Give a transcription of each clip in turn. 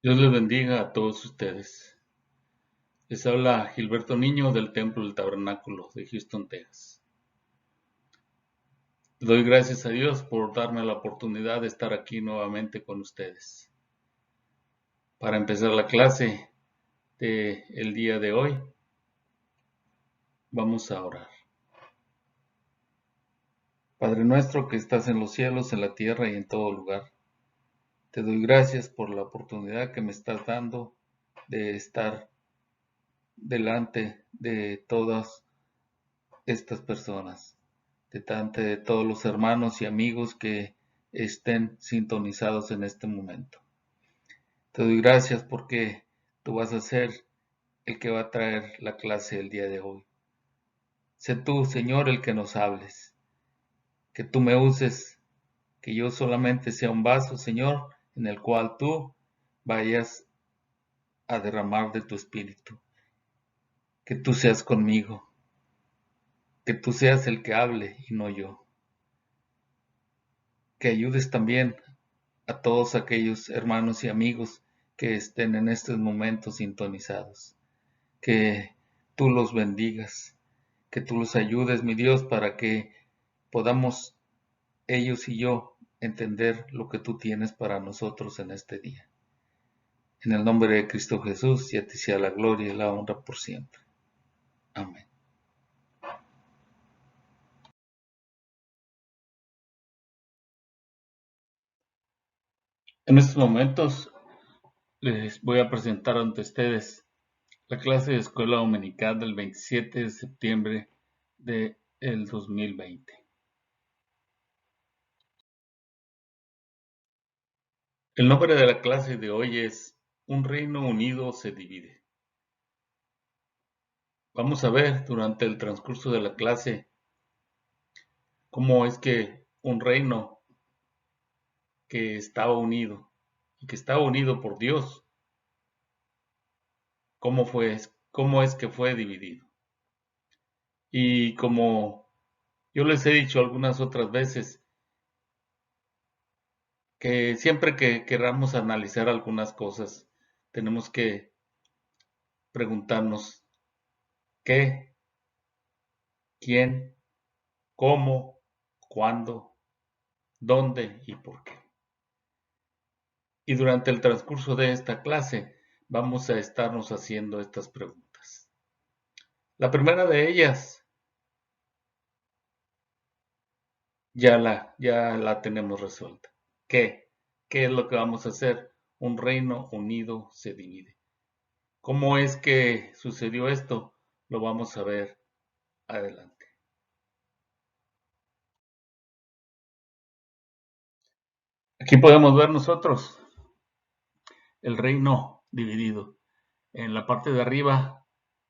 Dios les bendiga a todos ustedes. Les habla Gilberto Niño del Templo del Tabernáculo de Houston, Texas. Doy gracias a Dios por darme la oportunidad de estar aquí nuevamente con ustedes. Para empezar la clase del día de hoy, vamos a orar. Padre nuestro que estás en los cielos, en la tierra y en todo lugar, te doy gracias por la oportunidad que me estás dando de estar delante de todas estas personas, de todos los hermanos y amigos que estén sintonizados en este momento. Te doy gracias porque tú vas a ser el que va a traer la clase el día de hoy. Sé tú, Señor, el que nos hables, que tú me uses, que yo solamente sea un vaso, Señor, en el cual tú vayas a derramar de tu espíritu, que tú seas conmigo, que tú seas el que hable y no yo, que ayudes también a todos aquellos hermanos y amigos que estén en estos momentos sintonizados. Que tú los bendigas, que tú los ayudes, mi Dios, para que podamos ellos y yo entender lo que tú tienes para nosotros en este día. En el nombre de Cristo Jesús, y a ti sea la gloria y la honra por siempre. Amén. En estos momentos les voy a presentar ante ustedes la clase de escuela dominical del 27 de septiembre del 2020. El nombre de la clase de hoy es Un reino unido se divide. Vamos a ver durante el transcurso de la clase cómo es que un reino que estaba unido y que estaba unido por Dios, cómo es que fue dividido. Y como yo les he dicho algunas otras veces, que siempre que queramos analizar algunas cosas, tenemos que preguntarnos qué, quién, cómo, cuándo, dónde y por qué. Y durante el transcurso de esta clase vamos a estarnos haciendo estas preguntas. La primera de ellas ya la tenemos resuelta. ¿Qué? ¿Qué es lo que vamos a hacer? Un reino unido se divide. ¿Cómo es que sucedió esto? Lo vamos a ver adelante. Aquí podemos ver nosotros el reino dividido. En la parte de arriba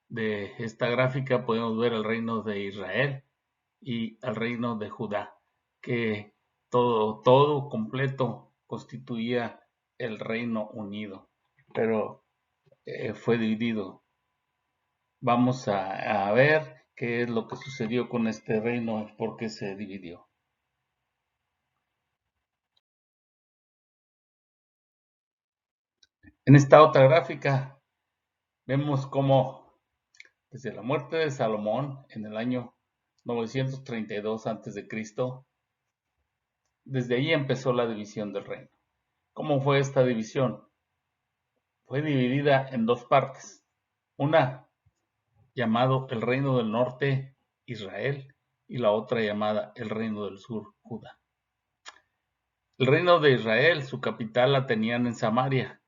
de esta gráfica podemos ver el reino de Israel y el reino de Judá, que todo completo constituía el Reino Unido, pero fue dividido. Vamos a ver qué es lo que sucedió con este reino, por qué se dividió. En esta otra gráfica vemos cómo desde la muerte de Salomón en el año 932 a.C., desde ahí empezó la división del reino. ¿Cómo fue esta división? Fue dividida en dos partes. Una llamado el Reino del Norte, Israel, y la otra llamada el Reino del Sur, Judá. El Reino de Israel, su capital la tenían en Samaria,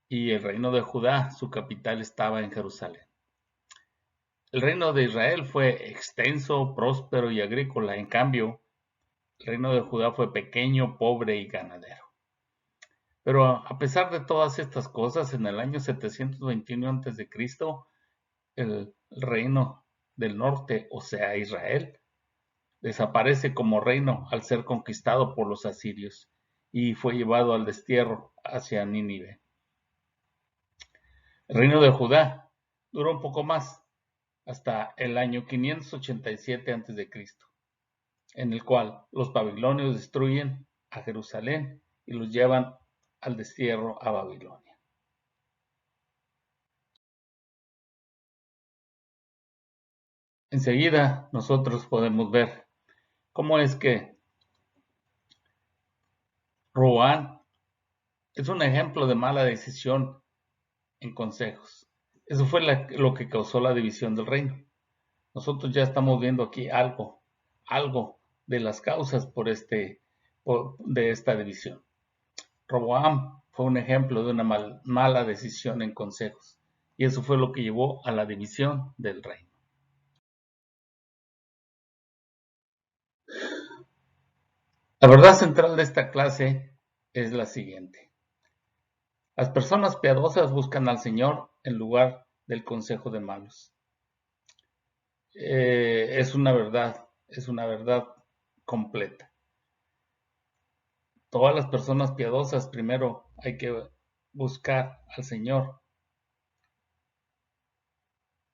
y el Reino de Judá, su capital estaba en Jerusalén. El Reino de Israel fue extenso, próspero y agrícola. En cambio, el Reino de Judá fue pequeño, pobre y ganadero. Pero a pesar de todas estas cosas, en el año 721 a.C., el reino del norte, o sea Israel, desaparece como reino al ser conquistado por los asirios y fue llevado al destierro hacia Nínive. El reino de Judá duró un poco más, hasta el año 587 a.C., en el cual los babilonios destruyen a Jerusalén y los llevan al destierro a Babilonia. Enseguida nosotros podemos ver cómo es que Roboam es un ejemplo de mala decisión en consejos. Eso fue lo que causó la división del reino. Nosotros ya estamos viendo aquí algo de las causas de esta división. Roboam fue un ejemplo de una mala decisión en consejos, y eso fue lo que llevó a la división del reino. La verdad central de esta clase es la siguiente. Las personas piadosas buscan al Señor en lugar del consejo de malos. Es una verdad completa. Todas las personas piadosas primero hay que buscar al Señor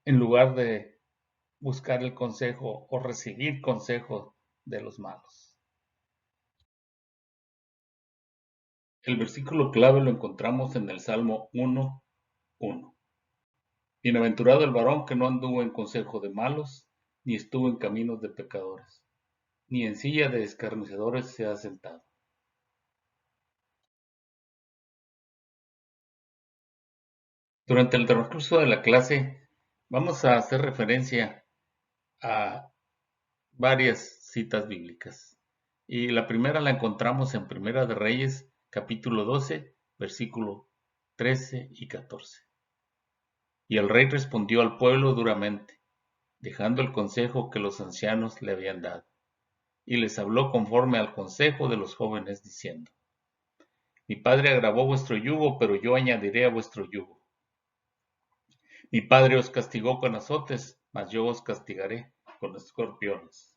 en lugar de buscar el consejo o recibir consejo de los malos. El versículo clave lo encontramos en el Salmo 1:1. Bienaventurado el varón que no anduvo en consejo de malos, ni estuvo en caminos de pecadores, ni en silla de escarnecedores se ha sentado. Durante el transcurso de la clase vamos a hacer referencia a varias citas bíblicas. Y la primera la encontramos en Primera de Reyes, capítulo 12, versículo 13 y 14. Y el rey respondió al pueblo duramente, dejando el consejo que los ancianos le habían dado, y les habló conforme al consejo de los jóvenes, diciendo: Mi padre agravó vuestro yugo, pero yo añadiré a vuestro yugo. Mi padre os castigó con azotes, mas yo os castigaré con escorpiones.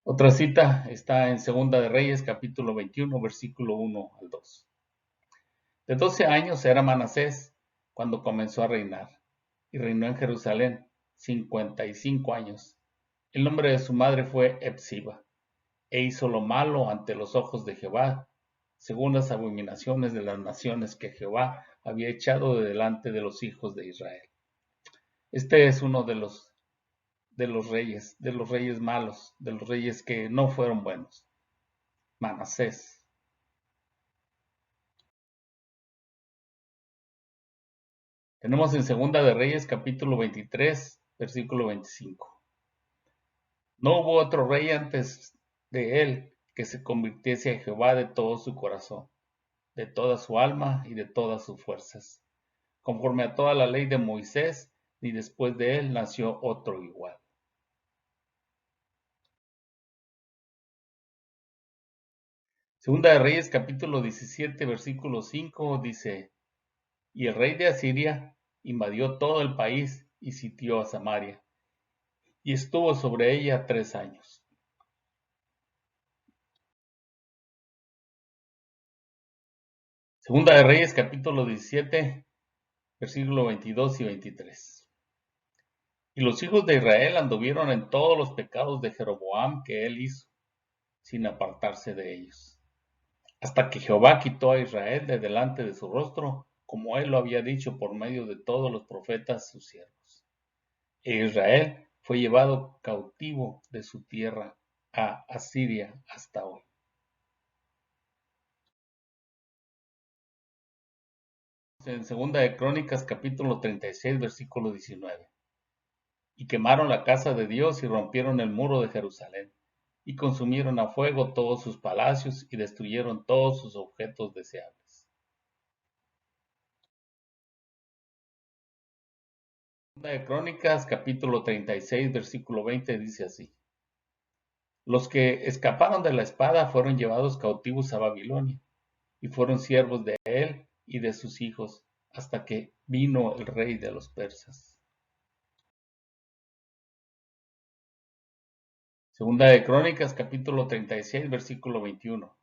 Otra cita está en Segunda de Reyes, capítulo 21, versículo 1 al 2. De 12 años era Manasés cuando comenzó a reinar, y reinó en Jerusalén 55 años. El nombre de su madre fue Epsiba, e hizo lo malo ante los ojos de Jehová, según las abominaciones de las naciones que Jehová había echado de delante de los hijos de Israel. Este es uno de los reyes malos, de los reyes que no fueron buenos. Manasés. Tenemos en Segunda de Reyes capítulo 23, versículo 25. No hubo otro rey antes de él que se convirtiese a Jehová de todo su corazón, de toda su alma y de todas sus fuerzas. Conforme a toda la ley de Moisés, ni después de él nació otro igual. Segunda de Reyes capítulo 17, versículo 5 dice: Y el rey de Asiria invadió todo el país y sitió a Samaria, y estuvo sobre ella 3 años. Segunda de Reyes capítulo 17, versículo 22 y 23. Y los hijos de Israel anduvieron en todos los pecados de Jeroboam que él hizo, sin apartarse de ellos, hasta que Jehová quitó a Israel de delante de su rostro, como él lo había dicho por medio de todos los profetas sus siervos. E Israel fue llevado cautivo de su tierra a Asiria hasta hoy. En Segunda de Crónicas capítulo 36, versículo 19. Y quemaron la casa de Dios y rompieron el muro de Jerusalén, y consumieron a fuego todos sus palacios y destruyeron todos sus objetos deseables. Segunda de Crónicas capítulo 36, versículo 20 dice así: Los que escaparon de la espada fueron llevados cautivos a Babilonia, y fueron siervos de él y de sus hijos, hasta que vino el rey de los persas. Segunda de Crónicas, capítulo 36, versículo 21.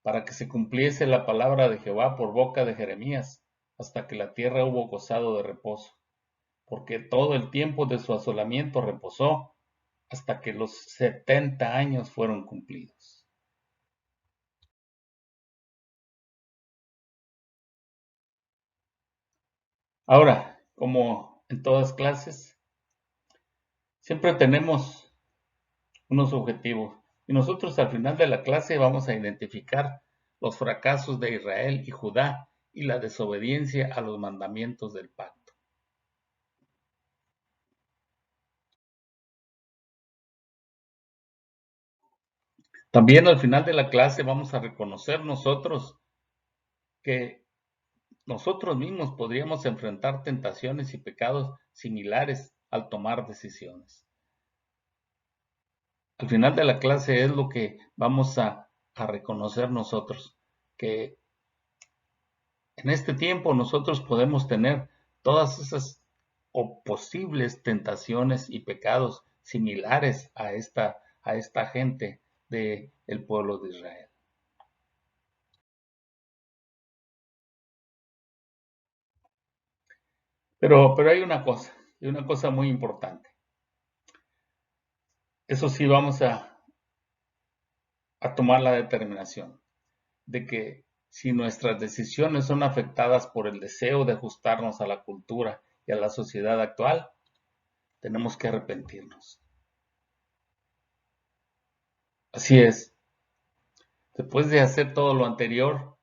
Para que se cumpliese la palabra de Jehová por boca de Jeremías, hasta que la tierra hubo gozado de reposo, porque todo el tiempo de su asolamiento reposó, hasta que los 70 años fueron cumplidos. Ahora, como en todas clases, siempre tenemos unos objetivos y nosotros al final de la clase vamos a identificar los fracasos de Israel y Judá y la desobediencia a los mandamientos del pacto. También al final de la clase vamos a reconocer nosotros que nosotros mismos podríamos enfrentar tentaciones y pecados similares al tomar decisiones. Al final de la clase es lo que vamos a reconocer nosotros, que en este tiempo nosotros podemos tener todas esas o posibles tentaciones y pecados similares a esta gente del pueblo de Israel. Pero hay una cosa muy importante. Eso sí, vamos a tomar la determinación de que si nuestras decisiones son afectadas por el deseo de ajustarnos a la cultura y a la sociedad actual, tenemos que arrepentirnos. Así es, después de hacer todo lo anterior,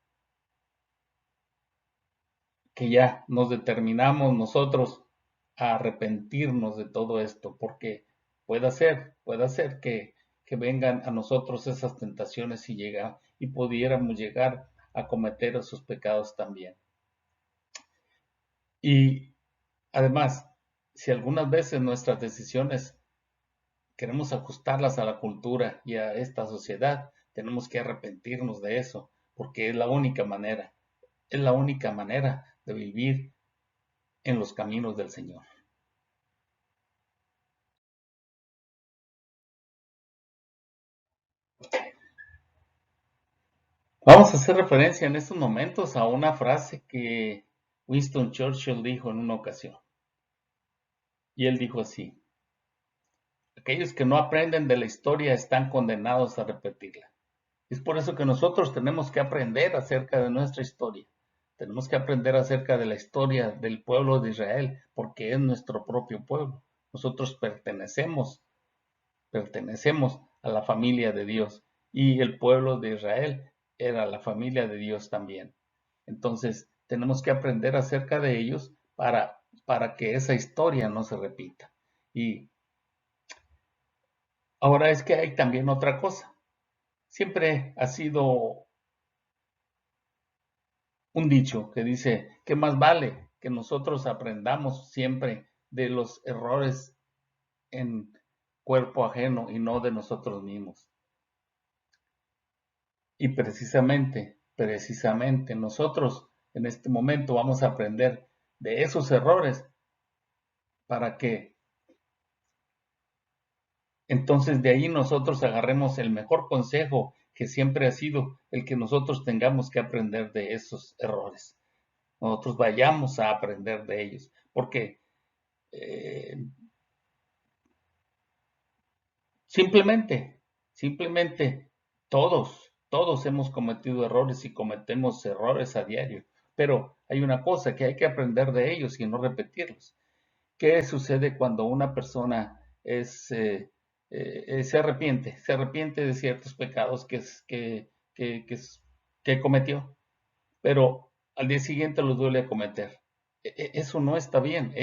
que ya nos determinamos nosotros a arrepentirnos de todo esto, porque puede ser que vengan a nosotros esas tentaciones y pudiéramos llegar a cometer esos pecados también. Y además, si algunas veces nuestras decisiones queremos ajustarlas a la cultura y a esta sociedad, tenemos que arrepentirnos de eso, porque es la única manera de vivir en los caminos del Señor. Vamos a hacer referencia en estos momentos a una frase que Winston Churchill dijo en una ocasión. Y él dijo así: aquellos que no aprenden de la historia están condenados a repetirla. Es por eso que nosotros tenemos que aprender acerca de nuestra historia. Tenemos que aprender acerca de la historia del pueblo de Israel, porque es nuestro propio pueblo. Nosotros pertenecemos a la familia de Dios y el pueblo de Israel era la familia de Dios también. Entonces, tenemos que aprender acerca de ellos para que esa historia no se repita. Y ahora es que hay también otra cosa. Siempre ha sido un dicho que dice que más vale que nosotros aprendamos siempre de los errores en cuerpo ajeno y no de nosotros mismos. Y precisamente nosotros en este momento vamos a aprender de esos errores para que entonces de ahí nosotros agarremos el mejor consejo que siempre ha sido el que nosotros tengamos que aprender de esos errores. Nosotros vayamos a aprender de ellos, porque eh, simplemente todos hemos cometido errores y cometemos errores a diario, pero hay una cosa que hay que aprender de ellos y no repetirlos. ¿Qué sucede cuando una persona se arrepiente de ciertos pecados que cometió, pero al día siguiente los vuelve a cometer? Eso no está bien.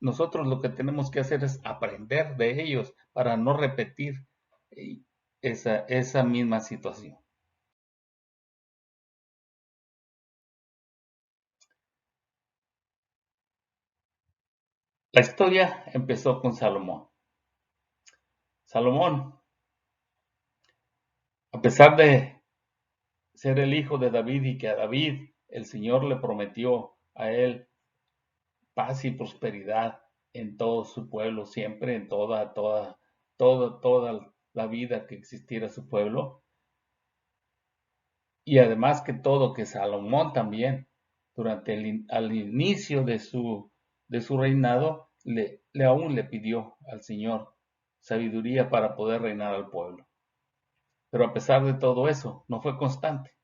Nosotros lo que tenemos que hacer es aprender de ellos para no repetir eh, esa misma situación. La historia empezó con Salomón. Salomón, a pesar de ser el hijo de David y que a David el Señor le prometió a él paz y prosperidad en todo su pueblo, siempre en toda la vida que existiera su pueblo. Y además que Salomón también, durante al inicio de su reinado, aún le pidió al Señor sabiduría para poder reinar al pueblo. Pero a pesar de todo eso, no fue constante,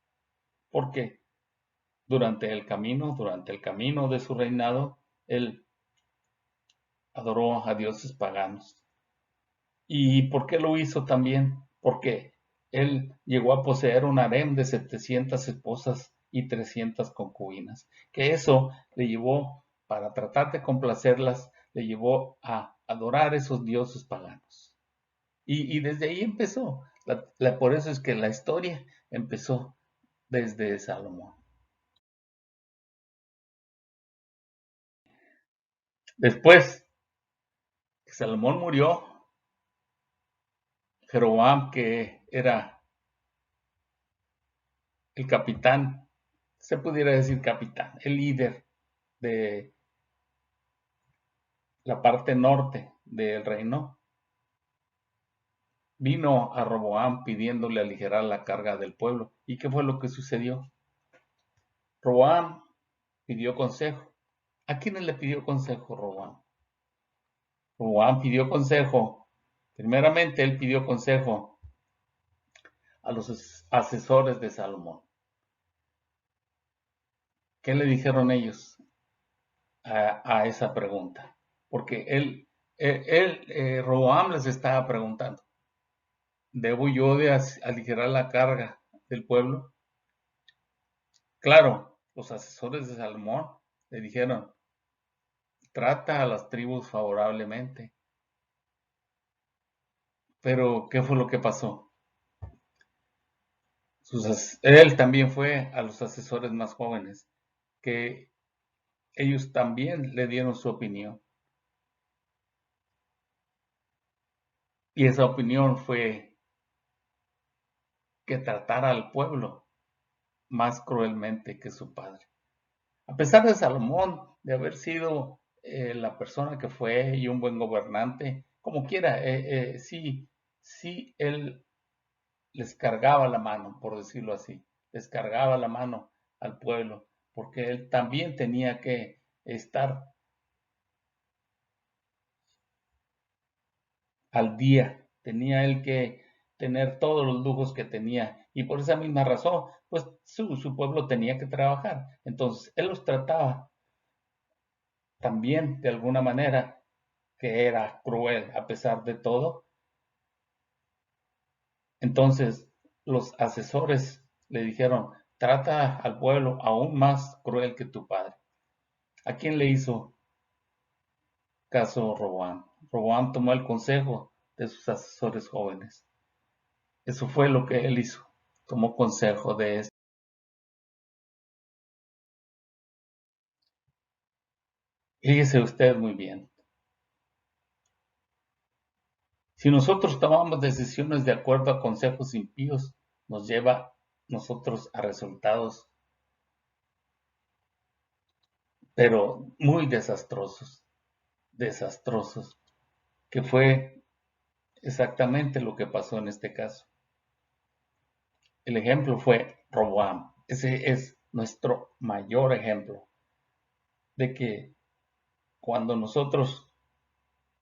porque durante el camino de su reinado, él adoró a dioses paganos. ¿Y por qué lo hizo también? Porque él llegó a poseer un harem de 700 esposas y 300 concubinas, que eso le llevó, para tratar de complacerlas, le llevó a adorar esos dioses paganos. Y desde ahí empezó. Por eso es que la historia empezó desde Salomón. Después que Salomón murió, Jeroboam, que era el capitán, se pudiera decir capitán, el líder de la parte norte del reino, vino a Roboam pidiéndole aligerar la carga del pueblo. ¿Y qué fue lo que sucedió? Roboam pidió consejo. ¿A quién le pidió consejo Roboam? Roboam pidió consejo. Primeramente, él pidió consejo a los asesores de Salomón. ¿Qué le dijeron ellos a esa pregunta? Porque Roboam les estaba preguntando, ¿debo yo de aligerar la carga del pueblo? Claro, los asesores de Salomón le dijeron, trata a las tribus favorablemente. Pero, ¿qué fue lo que pasó? Él también fue a los asesores más jóvenes, que ellos también le dieron su opinión. Y esa opinión fue que tratara al pueblo más cruelmente que su padre. A pesar de Salomón, de haber sido la persona que fue y un buen gobernante, como quiera, sí, él les cargaba la mano, por decirlo así, les cargaba la mano al pueblo, porque él también tenía que estar al día, tenía él que tener todos los lujos que tenía, y por esa misma razón, pues su pueblo tenía que trabajar. Entonces, él los trataba también de alguna manera que era cruel a pesar de todo. Entonces, los asesores le dijeron, trata al pueblo aún más cruel que tu padre. ¿A quién le hizo caso Roboam? Roboam tomó el consejo de sus asesores jóvenes. Eso fue lo que él hizo. Tomó consejo de esto. Fíjese usted muy bien. Si nosotros tomamos decisiones de acuerdo a consejos impíos, nos lleva nosotros a resultados, pero muy desastrosos, que fue exactamente lo que pasó en este caso. El ejemplo fue Roboam. Ese es nuestro mayor ejemplo de que cuando nosotros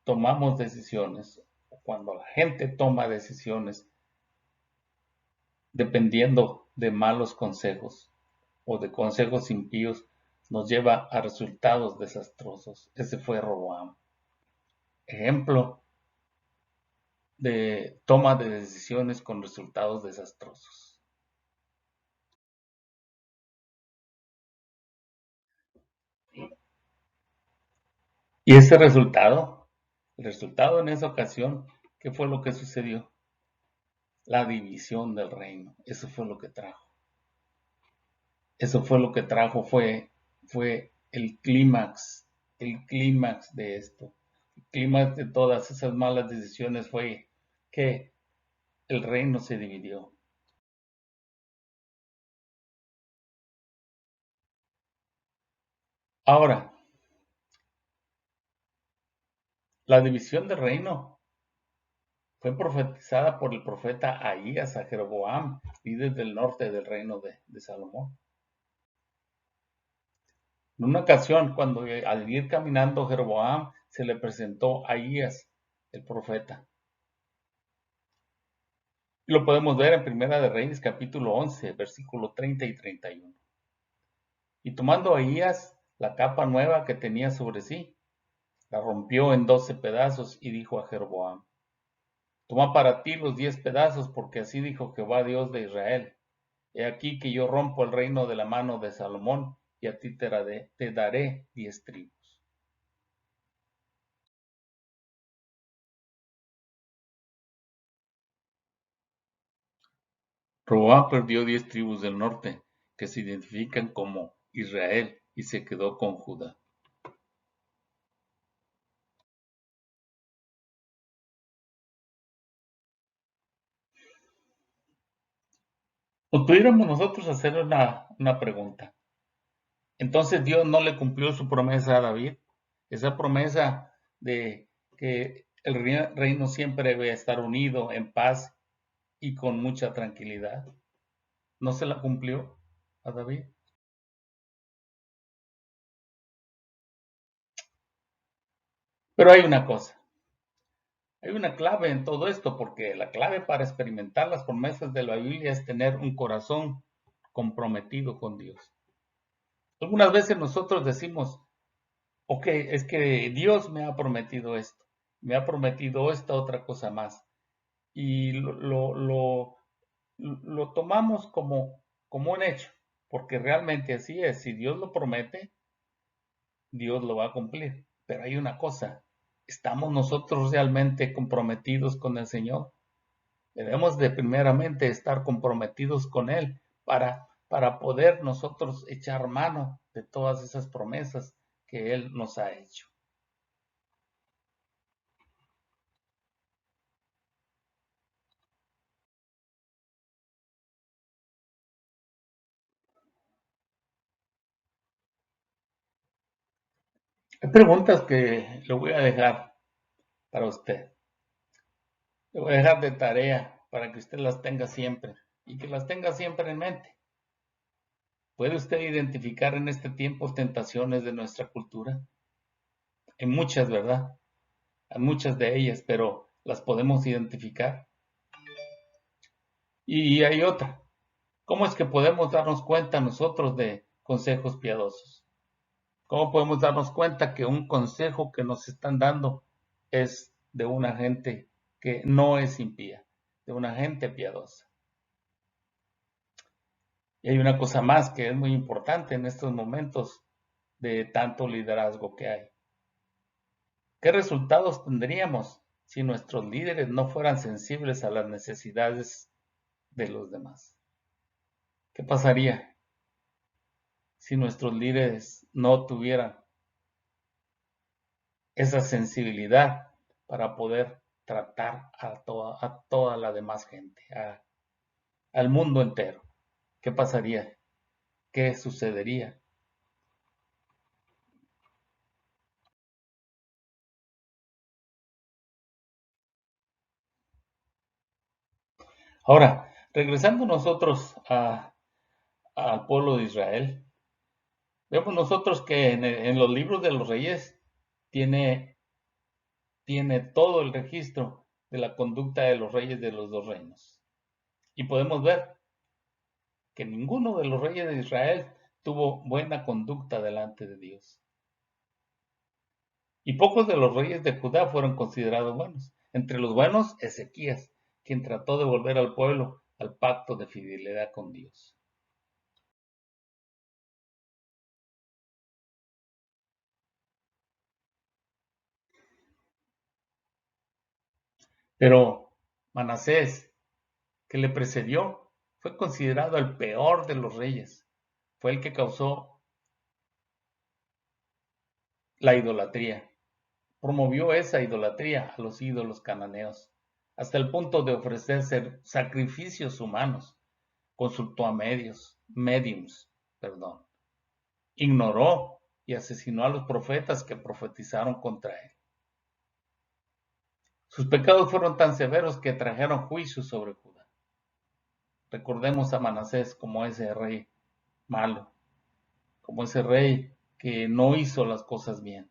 tomamos decisiones, o cuando la gente toma decisiones dependiendo de malos consejos o de consejos impíos, nos lleva a resultados desastrosos. Ese fue Roboam. Ejemplo de toma de decisiones con resultados desastrosos. Y ese resultado, el resultado en esa ocasión, ¿qué fue lo que sucedió? La división del reino. Eso fue lo que trajo. Eso fue lo que trajo, fue el clímax de esto. El clímax de todas esas malas decisiones fue que el reino se dividió. Ahora, la división del reino fue profetizada por el profeta Ahías a Jeroboam, líder del norte del reino de Salomón. En una ocasión, al ir caminando Jeroboam, se le presentó a Ahías, el profeta. Y lo podemos ver en Primera de Reyes, capítulo 11, versículo 30 y 31. Y tomando Ahías la capa nueva que tenía sobre sí, la rompió en 12 pedazos y dijo a Jeroboam: Toma para ti los 10 pedazos, porque así dijo Jehová Dios de Israel: He aquí que yo rompo el reino de la mano de Salomón, y a ti te daré 10 tribus. Roboam perdió 10 tribus del norte, que se identifican como Israel, y se quedó con Judá. O pudiéramos nosotros hacer una pregunta. Entonces Dios no le cumplió su promesa a David, esa promesa de que el reino siempre debe estar unido, en paz y con mucha tranquilidad. ¿No se la cumplió a David? Pero hay una clave en todo esto, porque la clave para experimentar las promesas de la Biblia es tener un corazón comprometido con Dios. Algunas veces nosotros decimos, ok, es que Dios me ha prometido esto, me ha prometido esta otra cosa más, y lo tomamos como un hecho, porque realmente así es. Si Dios lo promete, Dios lo va a cumplir. Pero hay una cosa, ¿estamos nosotros realmente comprometidos con el Señor? Debemos de primeramente estar comprometidos con Él para poder nosotros echar mano de todas esas promesas que Él nos ha hecho. Hay preguntas que le voy a dejar para usted. Le voy a dejar de tarea para que usted las tenga siempre y que las tenga siempre en mente. ¿Puede usted identificar en este tiempo tentaciones de nuestra cultura? Hay muchas, ¿verdad? Hay muchas de ellas, pero las podemos identificar. Y hay otra. ¿Cómo es que podemos darnos cuenta nosotros de consejos piadosos? ¿Cómo podemos darnos cuenta que un consejo que nos están dando es de una gente que no es impía, de una gente piadosa? Y hay una cosa más que es muy importante en estos momentos de tanto liderazgo que hay. ¿Qué resultados tendríamos si nuestros líderes no fueran sensibles a las necesidades de los demás? ¿Qué pasaría si nuestros líderes no tuvieran esa sensibilidad para poder tratar a toda la demás gente, al mundo entero? ¿Qué pasaría? ¿Qué sucedería? Ahora, regresando nosotros al pueblo de Israel, vemos nosotros que en los libros de los reyes tiene, tiene todo el registro de la conducta de los reyes de los dos reinos. Y podemos ver que ninguno de los reyes de Israel tuvo buena conducta delante de Dios. Y pocos de los reyes de Judá fueron considerados buenos. Entre los buenos, Ezequías, quien trató de volver al pueblo al pacto de fidelidad con Dios. Pero Manasés, que le precedió, fue considerado el peor de los reyes. Fue el que causó la idolatría. Promovió esa idolatría a los ídolos cananeos, hasta el punto de ofrecer sacrificios humanos. Consultó a mediums, perdón. Ignoró y asesinó a los profetas que profetizaron contra él. Sus pecados fueron tan severos que trajeron juicio sobre Judá. Recordemos a Manasés como ese rey malo, como ese rey que no hizo las cosas bien.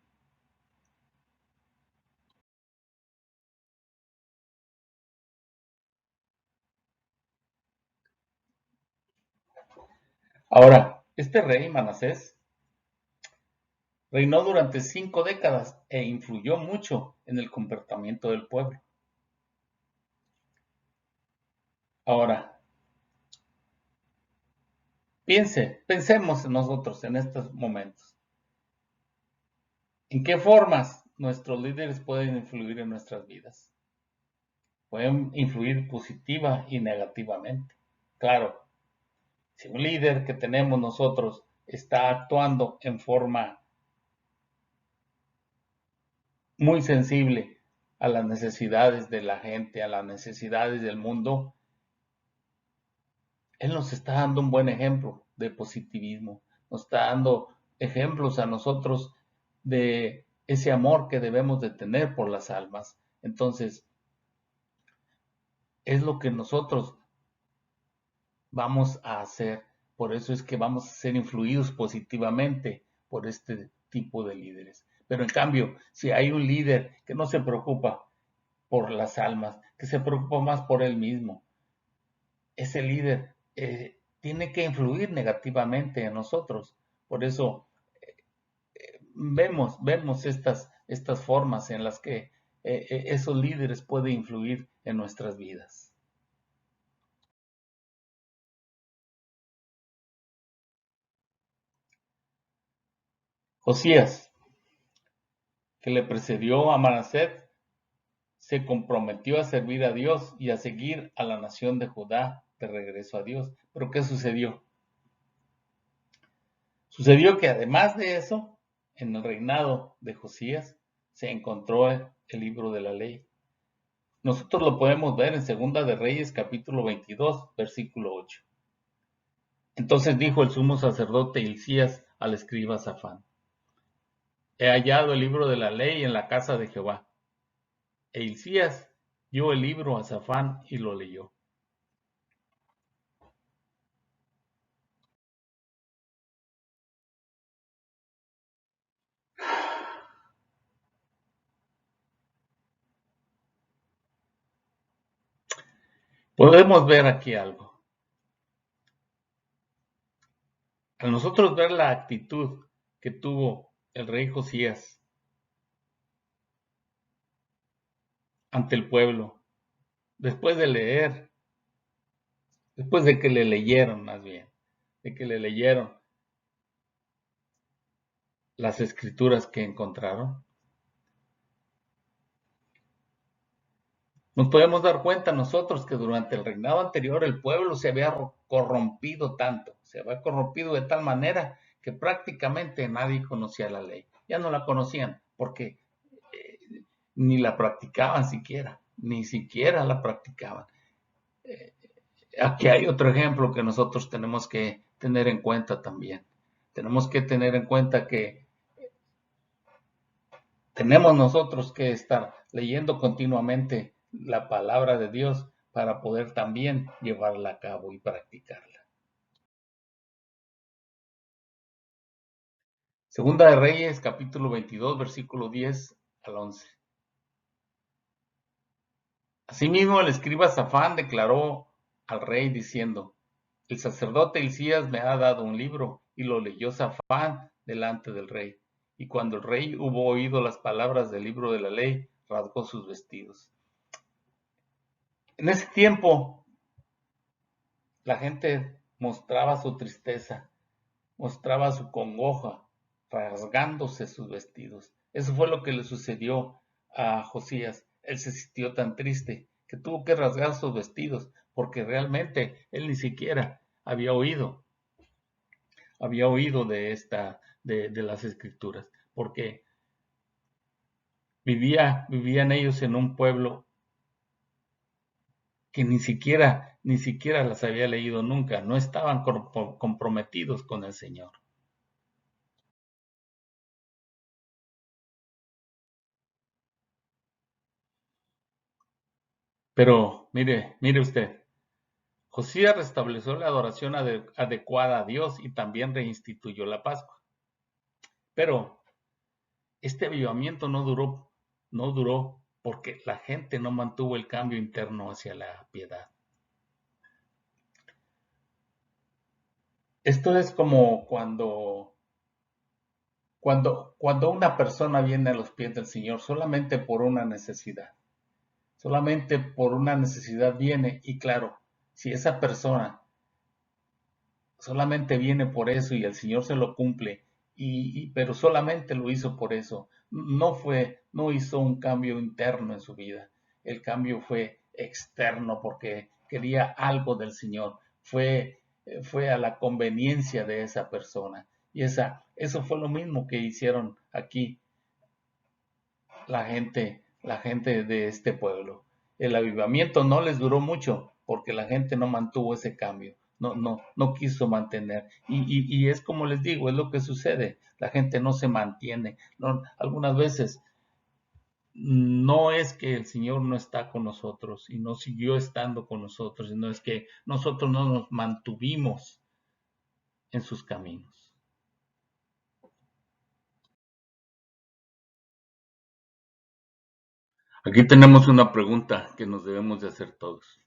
Ahora, este rey Manasés reinó durante 5 décadas e influyó mucho en el comportamiento del pueblo. Ahora, pensemos en nosotros en estos momentos. ¿En qué formas nuestros líderes pueden influir en nuestras vidas? Pueden influir positiva y negativamente. Claro, si un líder que tenemos nosotros está actuando en forma muy sensible a las necesidades de la gente, a las necesidades del mundo, él nos está dando un buen ejemplo de positivismo, nos está dando ejemplos a nosotros de ese amor que debemos de tener por las almas. Entonces, es lo que nosotros vamos a hacer. Por eso es que vamos a ser influidos positivamente por este tipo de líderes. Pero en cambio, si hay un líder que no se preocupa por las almas, que se preocupa más por él mismo, ese líder tiene que influir negativamente en nosotros. Por eso vemos estas formas en las que esos líderes pueden influir en nuestras vidas. Josías, que le precedió a Manasés, se comprometió a servir a Dios y a seguir a la nación de Judá de regreso a Dios. Pero ¿qué sucedió? Sucedió que además de eso, en el reinado de Josías se encontró el libro de la ley. Nosotros lo podemos ver en Segunda de Reyes capítulo 22, versículo 8. Entonces dijo el sumo sacerdote Hilcías al escriba Safán: He hallado el libro de la ley en la casa de Jehová. E Hilcías dio el libro a Safán y lo leyó. Podemos ver aquí algo. Al nosotros ver la actitud que tuvo el rey Josías ante el pueblo, después de leer, después de que le leyeron más bien, de que le leyeron las escrituras que encontraron, nos podemos dar cuenta nosotros que durante el reinado anterior el pueblo se había corrompido tanto, se había corrompido de tal manera que prácticamente nadie conocía la ley. Ya no la conocían porque ni la practicaban siquiera, ni siquiera la practicaban. Aquí hay otro ejemplo que nosotros tenemos que tener en cuenta también. Tenemos que tener en cuenta que tenemos nosotros que estar leyendo continuamente la palabra de Dios para poder también llevarla a cabo y practicarla. Segunda de Reyes, capítulo 22, versículo 10 al 11. Asimismo, el escriba Safán declaró al rey diciendo: El sacerdote Hilcías me ha dado un libro, y lo leyó Safán delante del rey. Y cuando el rey hubo oído las palabras del libro de la ley, rasgó sus vestidos. En ese tiempo, la gente mostraba su tristeza, mostraba su congoja, rasgándose sus vestidos. Eso fue lo que le sucedió a Josías. Él se sintió tan triste que tuvo que rasgar sus vestidos, porque realmente él ni siquiera había oído de las escrituras, porque vivían ellos en un pueblo que ni siquiera las había leído nunca, no estaban comprometidos con el Señor. Pero mire usted, Josías restableció la adoración adecuada a Dios y también reinstituyó la Pascua. Pero este avivamiento no duró porque la gente no mantuvo el cambio interno hacia la piedad. Esto es como cuando una persona viene a los pies del Señor solamente por una necesidad. Solamente por una necesidad viene y claro, si esa persona solamente viene por eso y el Señor se lo cumple, pero solamente lo hizo por eso. No hizo un cambio interno en su vida. El cambio fue externo porque quería algo del Señor. Fue a la conveniencia de esa persona. Y eso fue lo mismo que hicieron aquí la gente de este pueblo. El avivamiento no les duró mucho porque la gente no mantuvo ese cambio, no quiso mantener. Y es como les digo, es lo que sucede. La gente no se mantiene. Algunas veces no es que el Señor no está con nosotros y no siguió estando con nosotros, sino es que nosotros no nos mantuvimos en sus caminos. Aquí tenemos una pregunta que nos debemos de hacer todos.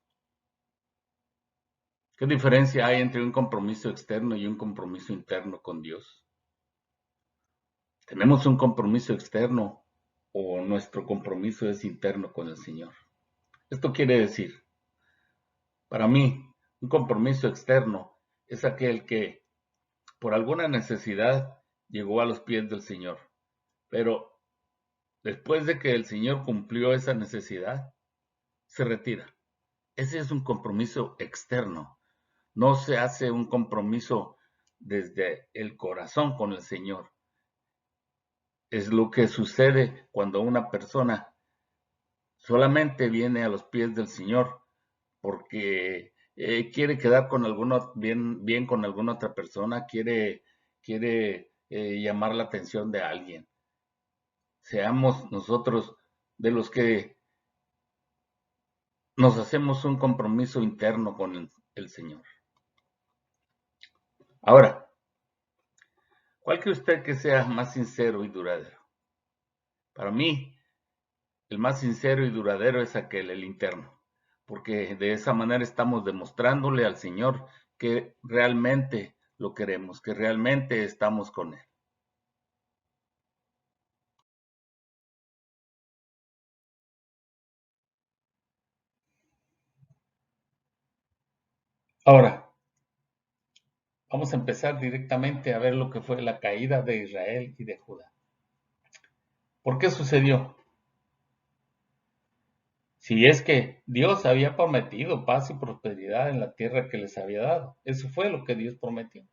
¿Qué diferencia hay entre un compromiso externo y un compromiso interno con Dios? ¿Tenemos un compromiso externo o nuestro compromiso es interno con el Señor? Esto quiere decir, para mí, un compromiso externo es aquel que por alguna necesidad llegó a los pies del Señor, pero después de que el Señor cumplió esa necesidad, se retira. Ese es un compromiso externo. No se hace un compromiso desde el corazón con el Señor. Es lo que sucede cuando una persona solamente viene a los pies del Señor porque quiere quedar con bien con alguna otra persona, quiere llamar la atención de alguien. Seamos nosotros de los que nos hacemos un compromiso interno con el Señor. Ahora, ¿cuál cree usted que sea más sincero y duradero? Para mí, el más sincero y duradero es aquel, el interno, porque de esa manera estamos demostrándole al Señor que realmente lo queremos, que realmente estamos con Él. Ahora, vamos a empezar directamente a ver lo que fue la caída de Israel y de Judá. ¿Por qué sucedió? Si es que Dios había prometido paz y prosperidad en la tierra que les había dado. Eso fue lo que Dios prometió.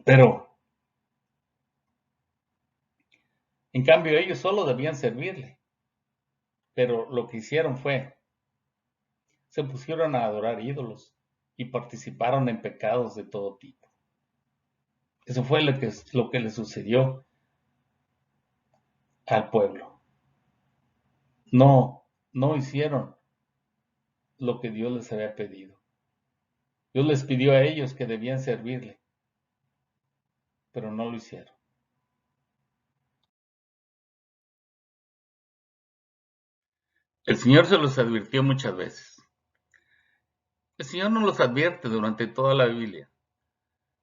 Pero, en cambio, ellos solo debían servirle. Pero lo que hicieron fue, se pusieron a adorar ídolos y participaron en pecados de todo tipo. Eso fue lo que le sucedió al pueblo. No hicieron lo que Dios les había pedido. Dios les pidió a ellos que debían servirle, pero no lo hicieron. El Señor se los advirtió muchas veces. El Señor nos los advierte durante toda la Biblia.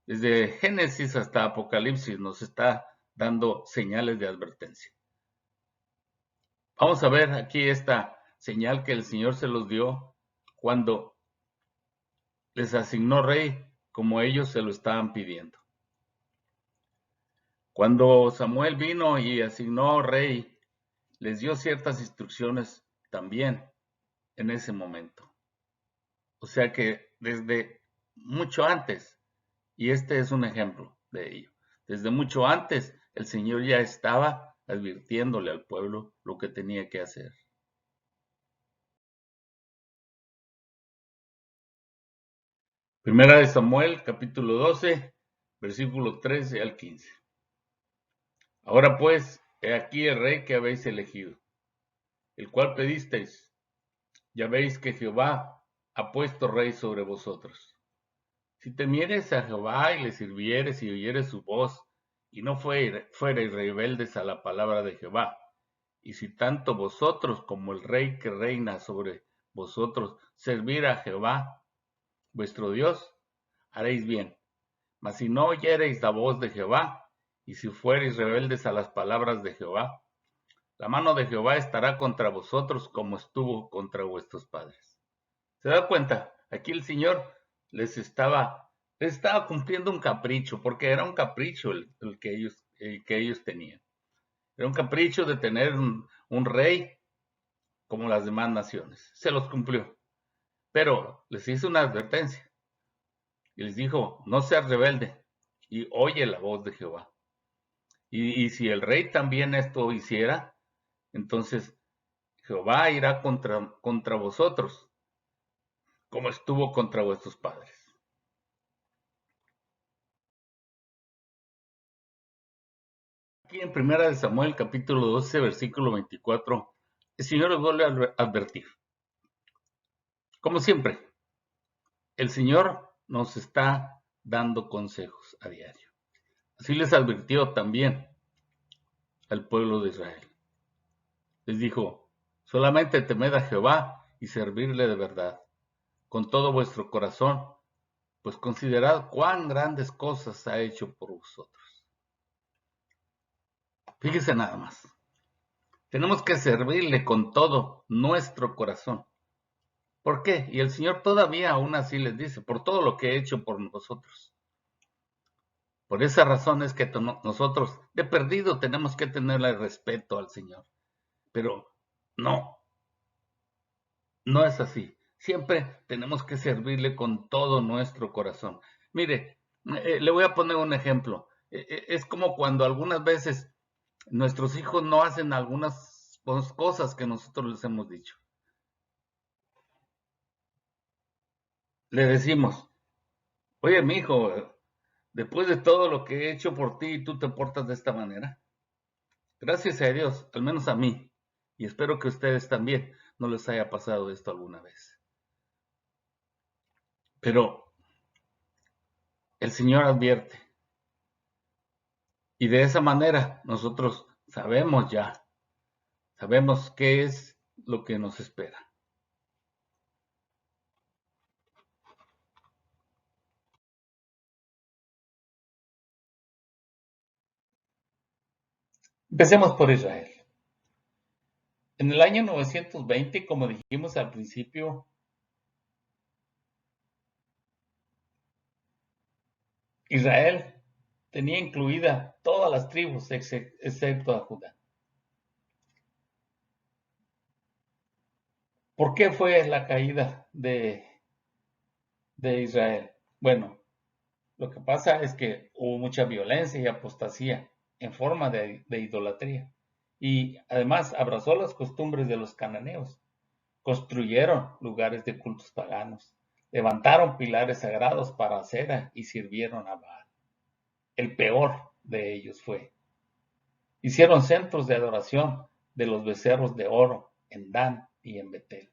Desde Génesis hasta Apocalipsis nos está dando señales de advertencia. Vamos a ver aquí esta señal que el Señor se los dio cuando les asignó rey como ellos se lo estaban pidiendo. Cuando Samuel vino y asignó rey, les dio ciertas instrucciones también en ese momento. O sea que desde mucho antes, y este es un ejemplo de ello, desde mucho antes el Señor ya estaba advirtiéndole al pueblo lo que tenía que hacer. Primera de Samuel, capítulo 12, versículo 13 al 15. Ahora pues, he aquí el rey que habéis elegido, el cual pedisteis. Ya veis que Jehová ha puesto rey sobre vosotros. Si temieres a Jehová y le sirvieres y oyeres su voz, y no fuereis rebeldes a la palabra de Jehová, y si tanto vosotros como el rey que reina sobre vosotros servir a Jehová, vuestro Dios, haréis bien. Mas si no oyereis la voz de Jehová, y si fuereis rebeldes a las palabras de Jehová, la mano de Jehová estará contra vosotros como estuvo contra vuestros padres. ¿Se da cuenta? Aquí el Señor les estaba cumpliendo un capricho, porque era un capricho el que ellos tenían. Era un capricho de tener un rey como las demás naciones. Se los cumplió. Pero les hizo una advertencia y les dijo, no seas rebelde y oye la voz de Jehová. Y si el rey también esto hiciera, entonces Jehová irá contra vosotros, como estuvo contra vuestros padres. Aquí en Primera de Samuel, capítulo 12, versículo 24, el Señor les vuelve a advertir. Como siempre, el Señor nos está dando consejos a diario. Así les advirtió también al pueblo de Israel. Les dijo, solamente temed a Jehová y servirle de verdad, con todo vuestro corazón, pues considerad cuán grandes cosas ha hecho por vosotros. Fíjese nada más. Tenemos que servirle con todo nuestro corazón. ¿Por qué? Y el Señor todavía aún así les dice, por todo lo que he hecho por nosotros. Por esa razón es que nosotros de perdido tenemos que tenerle respeto al Señor. Pero no es así. Siempre tenemos que servirle con todo nuestro corazón. Mire, le voy a poner un ejemplo. Es como cuando algunas veces nuestros hijos no hacen algunas cosas que nosotros les hemos dicho. Le decimos, oye, mi hijo, después de todo lo que he hecho por ti, tú te portas de esta manera. Gracias a Dios, al menos a mí, y espero que a ustedes también no les haya pasado esto alguna vez. Pero el Señor advierte, y de esa manera nosotros sabemos qué es lo que nos espera. Empecemos por Israel. En el año 920, como dijimos al principio, Israel tenía incluida todas las tribus excepto a Judá. ¿Por qué fue la caída de Israel? Bueno, lo que pasa es que hubo mucha violencia y apostasía en forma de idolatría. Y además abrazó las costumbres de los cananeos. Construyeron lugares de cultos paganos. Levantaron pilares sagrados para Acera y sirvieron a Baal. El peor de ellos fue. Hicieron centros de adoración de los becerros de oro en Dan y en Betel.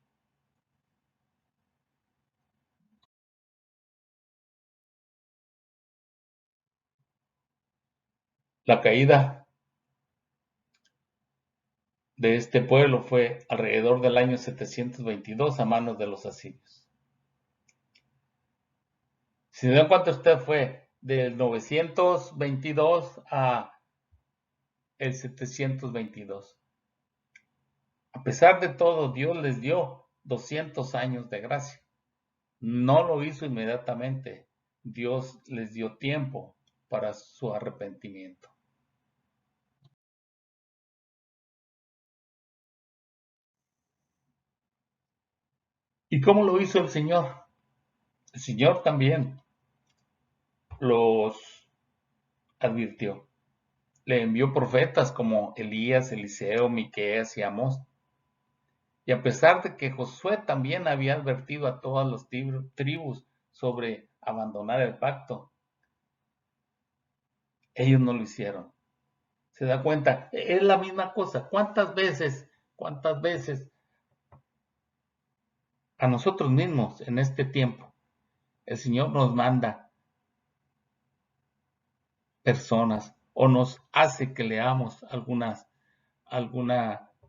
La caída de este pueblo fue alrededor del año 722 a manos de los asirios. Si se dan cuenta, usted fue del 922 a el 722. A pesar de todo, Dios les dio 200 años de gracia. No lo hizo inmediatamente. Dios les dio tiempo para su arrepentimiento. ¿Y cómo lo hizo el Señor? El Señor también los advirtió. Le envió profetas como Elías, Eliseo, Miqueas y Amós. Y a pesar de que Josué también había advertido a todas las tribus sobre abandonar el pacto, ellos no lo hicieron. ¿Se da cuenta? Es la misma cosa. Cuántas veces a nosotros mismos en este tiempo el Señor nos manda personas o nos hace que leamos alguna,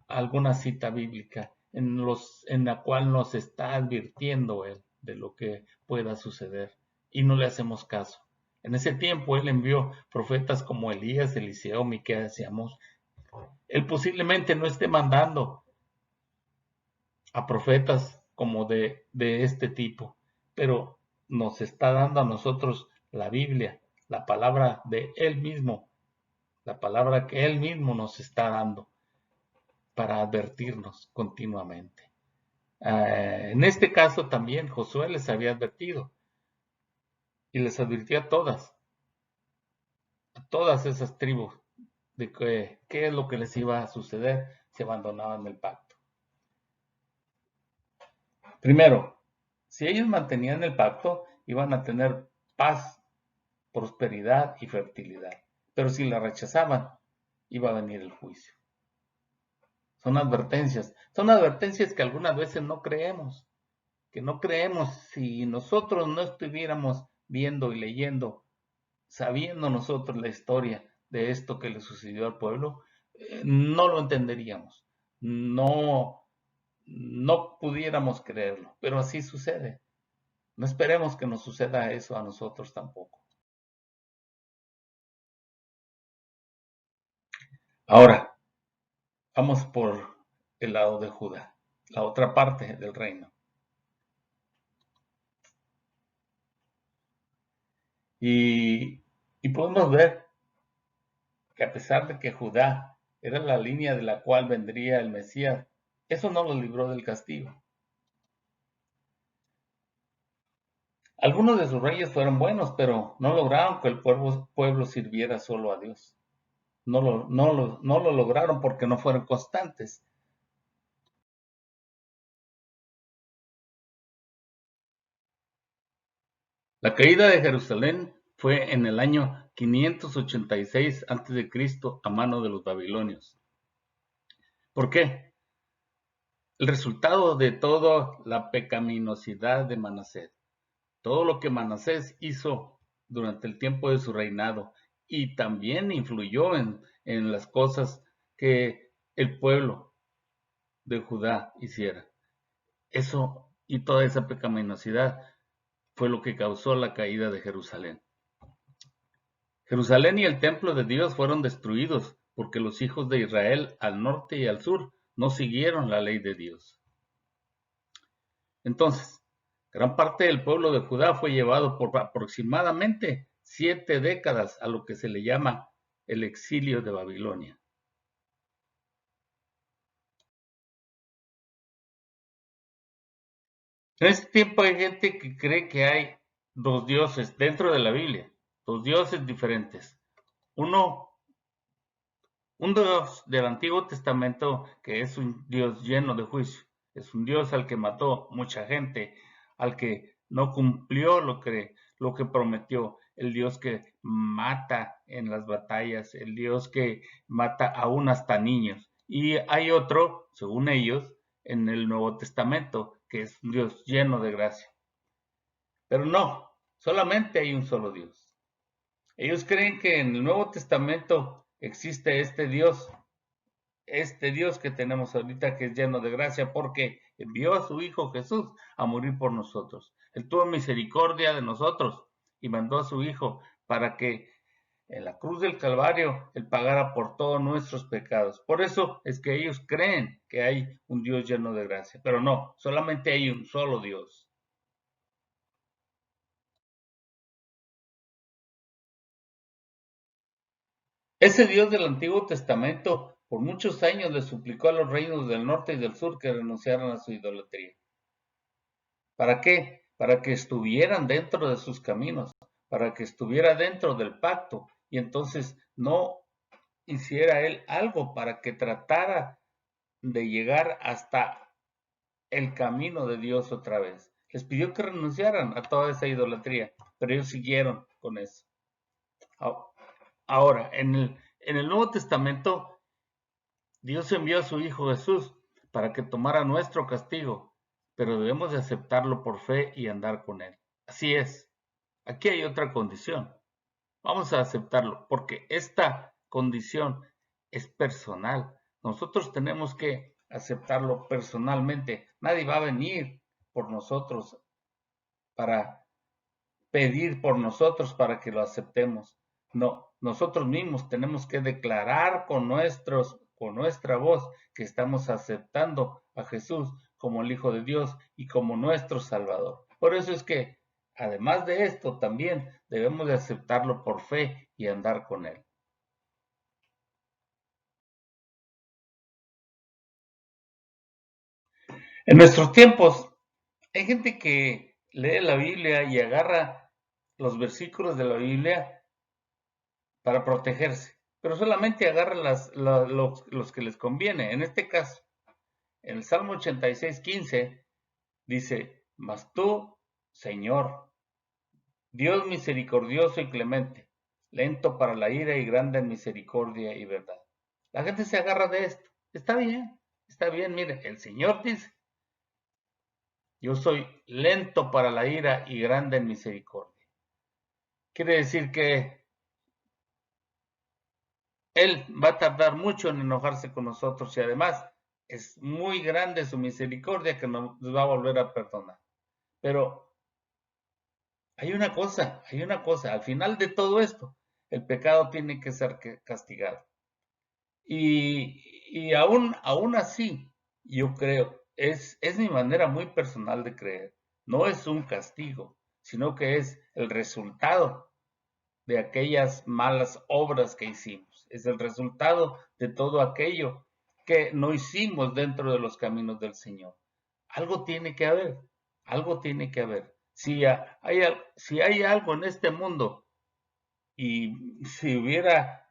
alguna cita bíblica en la cual nos está advirtiendo Él de lo que pueda suceder y no le hacemos caso. En ese tiempo Él envió profetas como Elías, Eliseo, Miqueas y Amós. Él posiblemente no esté mandando a profetas como de este tipo, pero nos está dando a nosotros la Biblia, la palabra de Él mismo, la palabra que Él mismo nos está dando para advertirnos continuamente. En este caso también Josué les había advertido y les advirtió a todas esas tribus, de qué es lo que les iba a suceder si abandonaban el pacto. Primero, si ellos mantenían el pacto, iban a tener paz, prosperidad y fertilidad. Pero si la rechazaban, iba a venir el juicio. Son advertencias que algunas veces no creemos, que no creemos si nosotros no estuviéramos viendo y leyendo, sabiendo nosotros la historia de esto que le sucedió al pueblo, no lo entenderíamos, no pudiéramos creerlo, pero así sucede. No esperemos que nos suceda eso a nosotros tampoco. Ahora, vamos por el lado de Judá, la otra parte del reino. Y podemos ver que a pesar de que Judá era la línea de la cual vendría el Mesías, eso no lo libró del castigo. Algunos de sus reyes fueron buenos, pero no lograron que el pueblo sirviera solo a Dios. No lo lograron porque no fueron constantes. La caída de Jerusalén fue en el año 586 a.C. a mano de los babilonios. ¿Por qué? El resultado de toda la pecaminosidad de Manasés, todo lo que Manasés hizo durante el tiempo de su reinado y también influyó en las cosas que el pueblo de Judá hiciera. Eso y toda esa pecaminosidad fue lo que causó la caída de Jerusalén. Jerusalén y el templo de Dios fueron destruidos porque los hijos de Israel al norte y al sur no siguieron la ley de Dios. Entonces, gran parte del pueblo de Judá fue llevado por aproximadamente 7 décadas a lo que se le llama el exilio de Babilonia. En este tiempo hay gente que cree que hay dos dioses dentro de la Biblia, dos dioses diferentes. Un Dios del Antiguo Testamento que es un Dios lleno de juicio, es un Dios al que mató mucha gente, al que no cumplió lo que prometió, el Dios que mata en las batallas, el Dios que mata aún hasta niños. Y hay otro, según ellos, en el Nuevo Testamento, que es un Dios lleno de gracia. Pero no, solamente hay un solo Dios. Ellos creen que en el Nuevo Testamento existe este Dios que tenemos ahorita que es lleno de gracia porque envió a su Hijo Jesús a morir por nosotros. Él tuvo misericordia de nosotros y mandó a su Hijo para que en la cruz del Calvario Él pagara por todos nuestros pecados. Por eso es que ellos creen que hay un Dios lleno de gracia, pero no, solamente hay un solo Dios. Ese Dios del Antiguo Testamento por muchos años le suplicó a los reinos del norte y del sur que renunciaran a su idolatría. ¿Para qué? Para que estuvieran dentro de sus caminos, para que estuviera dentro del pacto y entonces no hiciera él algo para que tratara de llegar hasta el camino de Dios otra vez. Les pidió que renunciaran a toda esa idolatría, pero ellos siguieron con eso. Ahora, en el Nuevo Testamento, Dios envió a su Hijo Jesús para que tomara nuestro castigo, pero debemos de aceptarlo por fe y andar con Él. Así es. Aquí hay otra condición. Vamos a aceptarlo porque esta condición es personal. Nosotros tenemos que aceptarlo personalmente. Nadie va a venir por nosotros para pedir por nosotros para que lo aceptemos. No, nosotros mismos tenemos que declarar con nuestra voz que estamos aceptando a Jesús como el Hijo de Dios y como nuestro Salvador. Por eso es que, además de esto, también debemos de aceptarlo por fe y andar con Él. En nuestros tiempos, hay gente que lee la Biblia y agarra los versículos de la Biblia para protegerse, pero solamente agarra los que les conviene. En este caso, en el Salmo 86:15 dice: Mas tú, Señor, Dios misericordioso y clemente, lento para la ira y grande en misericordia y verdad. La gente se agarra de esto. Está bien, mire, el Señor dice: Yo soy lento para la ira y grande en misericordia. Quiere decir que Él va a tardar mucho en enojarse con nosotros y además es muy grande su misericordia que nos va a volver a perdonar. Pero hay una cosa, al final de todo esto, el pecado tiene que ser castigado. Y aún así, yo creo, es mi manera muy personal de creer, no es un castigo, sino que es el resultado de aquellas malas obras que hicimos. Es el resultado de todo aquello que no hicimos dentro de los caminos del Señor. Algo tiene que haber, algo tiene que haber. Si hay algo en este mundo y si hubiera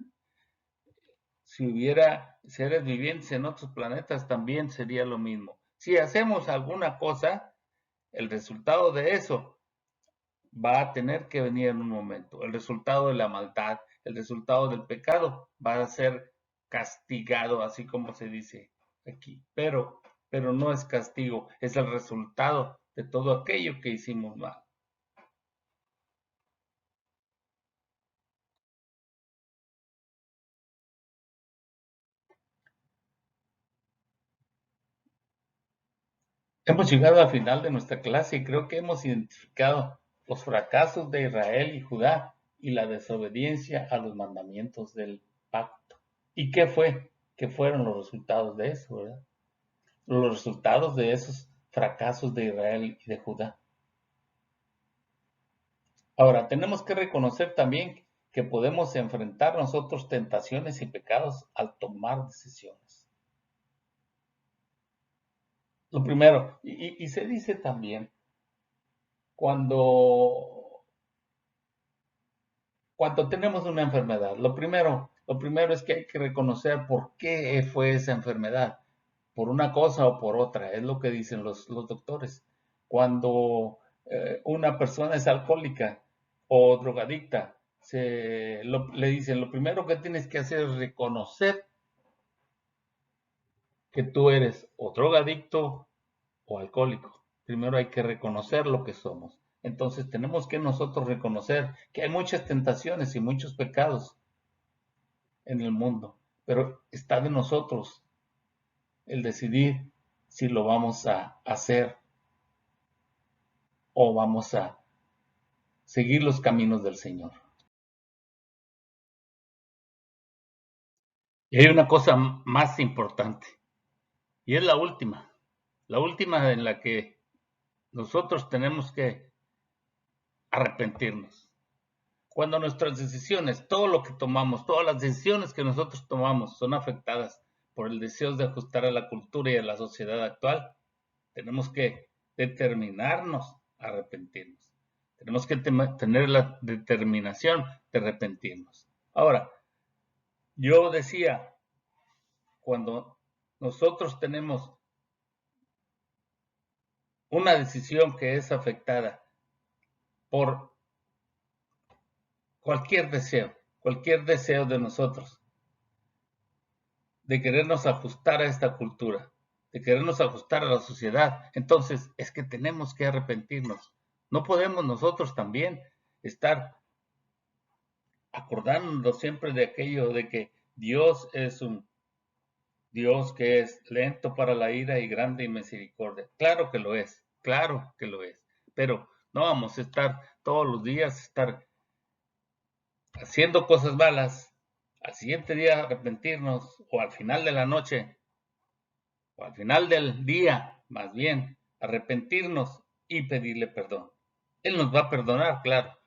seres vivientes en otros planetas, también sería lo mismo. Si hacemos alguna cosa, el resultado de eso va a tener que venir en un momento. El resultado de la maldad, el resultado del pecado va a ser castigado, así como se dice aquí. Pero no es castigo, es el resultado de todo aquello que hicimos mal. Hemos llegado al final de nuestra clase y creo que hemos identificado los fracasos de Israel y Judá y la desobediencia a los mandamientos del pacto. ¿Y qué fue? ¿Qué fueron los resultados de eso, verdad? Los resultados de esos fracasos de Israel y de Judá. Ahora, tenemos que reconocer también que podemos enfrentar nosotros tentaciones y pecados al tomar decisiones. Lo primero, y se dice también, cuando, cuando tenemos una enfermedad, lo primero es que hay que reconocer por qué fue esa enfermedad, por una cosa o por otra, es lo que dicen los doctores. Cuando una persona es alcohólica o drogadicta, le dicen, lo primero que tienes que hacer es reconocer que tú eres o drogadicto o alcohólico. Primero hay que reconocer lo que somos. Entonces tenemos que nosotros reconocer que hay muchas tentaciones y muchos pecados en el mundo, pero está de nosotros el decidir si lo vamos a hacer o vamos a seguir los caminos del Señor. Y hay una cosa más importante, y es la última en la que nosotros tenemos que arrepentirnos. Cuando nuestras decisiones, todo lo que tomamos, todas las decisiones que nosotros tomamos son afectadas por el deseo de ajustar a la cultura y a la sociedad actual, tenemos que determinarnos a arrepentirnos. Tenemos que tener la determinación de arrepentirnos. Ahora, yo decía, cuando nosotros tenemos una decisión que es afectada por cualquier deseo de nosotros, de querernos ajustar a esta cultura, de querernos ajustar a la sociedad, entonces es que tenemos que arrepentirnos. No podemos nosotros también estar acordándonos siempre de aquello de que Dios es un Dios que es lento para la ira y grande en misericordia. Claro que lo es, claro que lo es. Pero no vamos a estar todos los días, estar haciendo cosas malas, al siguiente día arrepentirnos, o al final de la noche, o al final del día, más bien, arrepentirnos y pedirle perdón. Él nos va a perdonar, claro,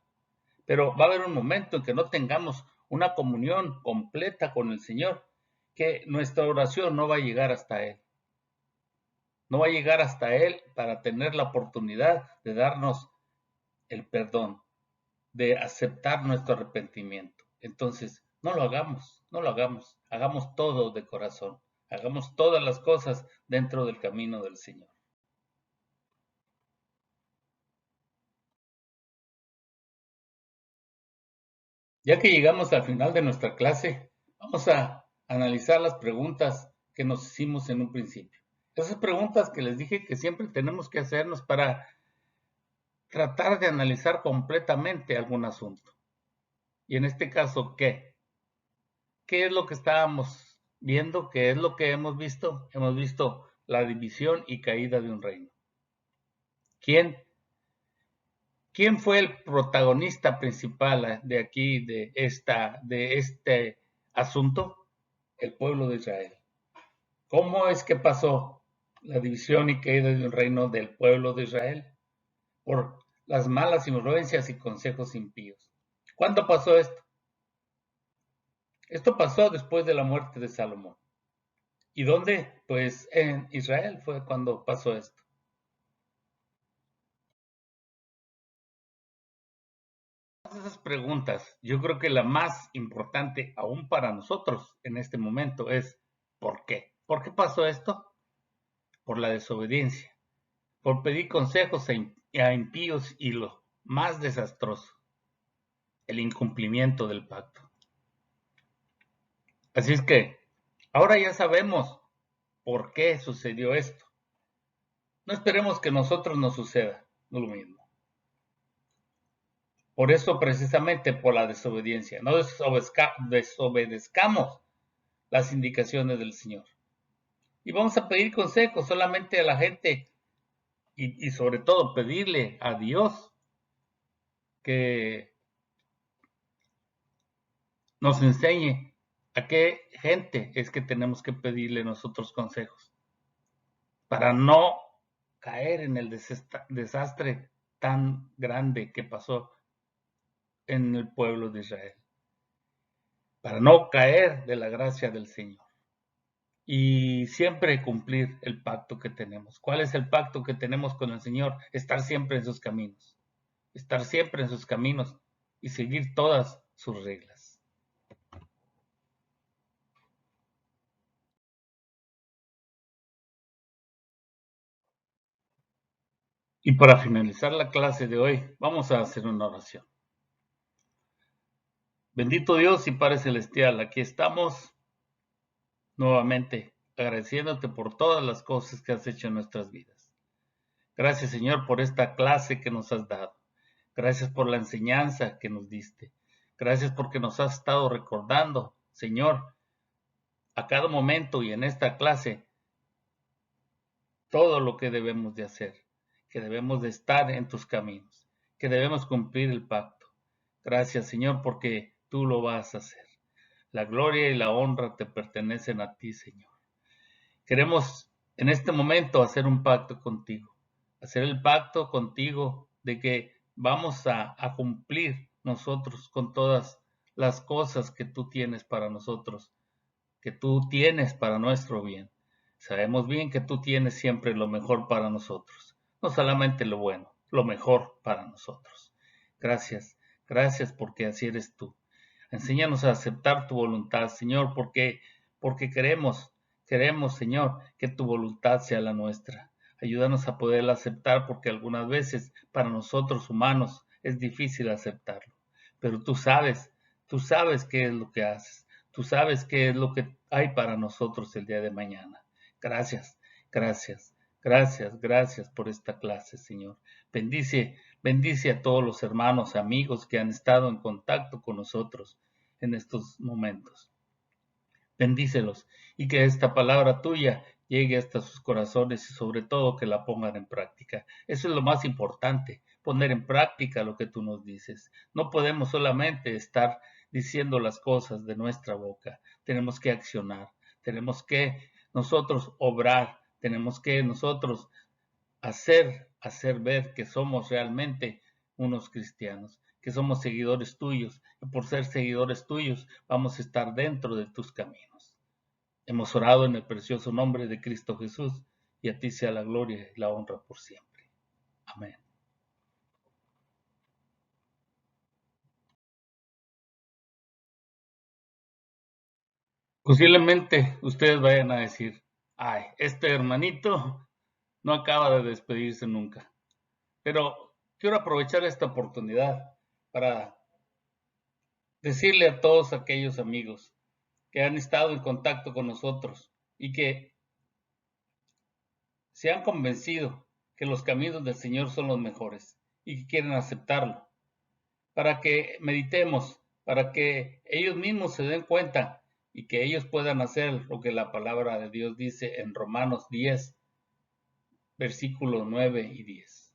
pero va a haber un momento en que no tengamos una comunión completa con el Señor, que nuestra oración no va a llegar hasta Él. No va a llegar hasta Él para tener la oportunidad de darnos el perdón, de aceptar nuestro arrepentimiento. Entonces, no lo hagamos, no lo hagamos. Hagamos todo de corazón. Hagamos todas las cosas dentro del camino del Señor. Ya que llegamos al final de nuestra clase, vamos a analizar las preguntas que nos hicimos en un principio. Esas preguntas que les dije que siempre tenemos que hacernos para tratar de analizar completamente algún asunto. Y en este caso, ¿qué? ¿Qué es lo que estábamos viendo? ¿Qué es lo que hemos visto? Hemos visto la división y caída de un reino. ¿Quién, quién fue el protagonista principal de aquí, de este asunto? El pueblo de Israel. ¿Cómo es que pasó la división y caída de un reino del pueblo de Israel? Por las malas influencias y consejos impíos. ¿Cuándo pasó esto? Esto pasó después de la muerte de Salomón. ¿Y dónde? Pues en Israel fue cuando pasó esto. Esas preguntas, yo creo que la más importante aún para nosotros en este momento es ¿por qué? ¿Por qué pasó esto? Por la desobediencia, por pedir consejos a impíos y lo más desastroso, el incumplimiento del pacto. Así es que ahora ya sabemos por qué sucedió esto. No esperemos que nosotros nos suceda lo mismo. Por eso, precisamente por la desobediencia, no desobedezcamos las indicaciones del Señor. Y vamos a pedir consejos solamente a la gente y sobre todo pedirle a Dios que nos enseñe a qué gente es que tenemos que pedirle nosotros consejos para no caer en el desastre tan grande que pasó en el pueblo de Israel, para no caer de la gracia del Señor y siempre cumplir el pacto que tenemos. ¿Cuál es el pacto que tenemos con el Señor? Estar siempre en sus caminos, estar siempre en sus caminos y seguir todas sus reglas. Y para finalizar la clase de hoy, vamos a hacer una oración. Bendito Dios y Padre Celestial, aquí estamos nuevamente agradeciéndote por todas las cosas que has hecho en nuestras vidas. Gracias, Señor, por esta clase que nos has dado. Gracias por la enseñanza que nos diste. Gracias porque nos has estado recordando, Señor, a cada momento y en esta clase todo lo que debemos de hacer, que debemos de estar en tus caminos, que debemos cumplir el pacto. Gracias, Señor, porque tú lo vas a hacer. La gloria y la honra te pertenecen a ti, Señor. Queremos en este momento hacer un pacto contigo, hacer el pacto contigo de que vamos a cumplir nosotros con todas las cosas que tú tienes para nosotros, que tú tienes para nuestro bien. Sabemos bien que tú tienes siempre lo mejor para nosotros, no solamente lo bueno, lo mejor para nosotros. Gracias, gracias porque así eres tú. Enséñanos a aceptar tu voluntad, Señor, porque queremos, Señor, que tu voluntad sea la nuestra. Ayúdanos a poderla aceptar porque algunas veces para nosotros humanos es difícil aceptarlo. Pero tú sabes qué es lo que haces. Tú sabes qué es lo que hay para nosotros el día de mañana. Gracias, gracias, gracias, gracias por esta clase, Señor. Bendice a todos los hermanos, amigos que han estado en contacto con nosotros en estos momentos. Bendícelos y que esta palabra tuya llegue hasta sus corazones y sobre todo que la pongan en práctica. Eso es lo más importante, poner en práctica lo que tú nos dices. No podemos solamente estar diciendo las cosas de nuestra boca, tenemos que accionar, tenemos que nosotros obrar, tenemos que nosotros hacer ver que somos realmente unos cristianos, que somos seguidores tuyos, y por ser seguidores tuyos vamos a estar dentro de tus caminos. Hemos orado en el precioso nombre de Cristo Jesús, y a ti sea la gloria y la honra por siempre. Amén. Posiblemente ustedes vayan a decir, ay, este hermanito no acaba de despedirse nunca. Pero quiero aprovechar esta oportunidad para decirle a todos aquellos amigos que han estado en contacto con nosotros y que se han convencido que los caminos del Señor son los mejores y que quieren aceptarlo, para que meditemos, para que ellos mismos se den cuenta y que ellos puedan hacer lo que la palabra de Dios dice en Romanos 10, versículos 9 y 10.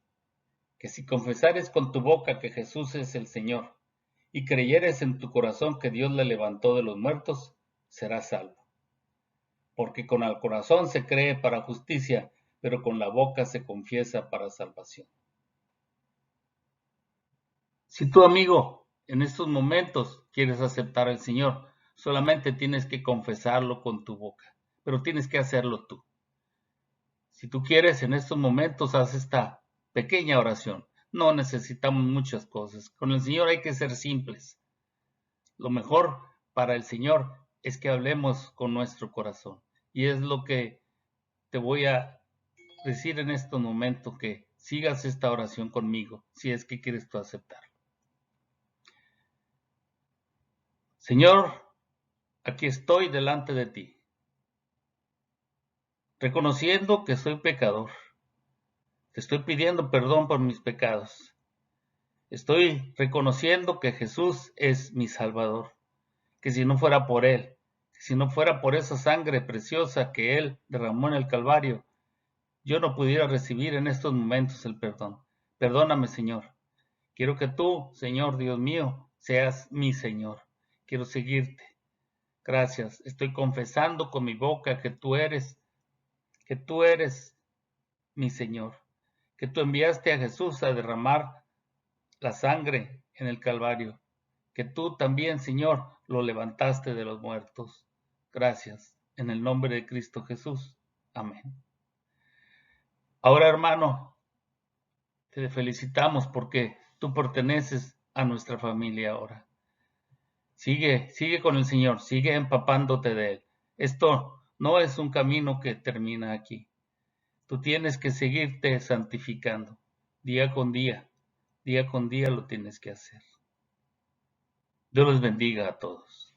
Que si confesares con tu boca que Jesús es el Señor y creyeres en tu corazón que Dios le levantó de los muertos, serás salvo. Porque con el corazón se cree para justicia, pero con la boca se confiesa para salvación. Si tu amigo en estos momentos quieres aceptar al Señor, solamente tienes que confesarlo con tu boca, pero tienes que hacerlo tú. Si tú quieres en estos momentos, haz esta pequeña oración. No necesitamos muchas cosas. Con el Señor hay que ser simples. Lo mejor para el Señor es que hablemos con nuestro corazón. Y es lo que te voy a decir en estos momentos, que sigas esta oración conmigo, si es que quieres tú aceptarlo. Señor, aquí estoy delante de ti, reconociendo que soy pecador. Te estoy pidiendo perdón por mis pecados. Estoy reconociendo que Jesús es mi Salvador, que si no fuera por Él, si no fuera por esa sangre preciosa que Él derramó en el Calvario, yo no pudiera recibir en estos momentos el perdón. Perdóname, Señor. Quiero que tú, Señor Dios mío, seas mi Señor. Quiero seguirte. Gracias. Estoy confesando con mi boca que tú eres mi Señor, que tú enviaste a Jesús a derramar la sangre en el Calvario, que tú también, Señor, lo levantaste de los muertos. Gracias. En el nombre de Cristo Jesús. Amén. Ahora, hermano, te felicitamos porque tú perteneces a nuestra familia ahora. Sigue con el Señor, sigue empapándote de Él. Esto no es un camino que termina aquí. Tú tienes que seguirte santificando día con día lo tienes que hacer. Dios los bendiga a todos.